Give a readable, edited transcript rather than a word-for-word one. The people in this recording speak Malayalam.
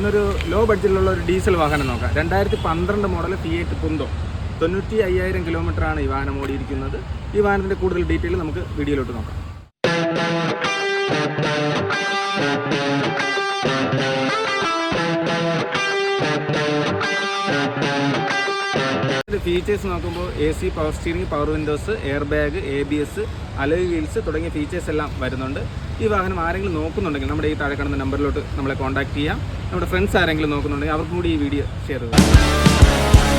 ഇന്നൊരു ലോ ബഡ്ജറ്റിലുള്ള ഒരു ഡീസൽ വാഹനം നോക്കാം. 2012 മോഡൽ ഫിയറ്റ് പുന്തോ, 95,000 കിലോമീറ്ററാണ് ഈ വാഹനം ഓടിയിരിക്കുന്നത്. ഈ വാഹനത്തിൻ്റെ കൂടുതൽ ഡീറ്റെയിൽ നമുക്ക് വീഡിയോയിലോട്ട് നോക്കാം. ഫീച്ചേഴ്സ് നോക്കുമ്പോൾ AC, power steering, power Windows, air bag, ABS, alloy wheels തുടങ്ങിയ ഫീച്ചേഴ്സ് എല്ലാം വരുന്നുണ്ട്. ഈ വാഹനം ആരെങ്കിലും നോക്കുന്നുണ്ടെങ്കിൽ നമ്മുടെ ഈ താഴെ കാണുന്ന നമ്പറിലോട്ട് നമ്മളെ കോൺടാക്ട് ചെയ്യാം. നമ്മുടെ ഫ്രണ്ട്സ് ആരെങ്കിലും നോക്കുന്നുണ്ടെങ്കിൽ അവർക്കും കൂടി ഈ വീഡിയോ ഷെയർ ചെയ്യാം.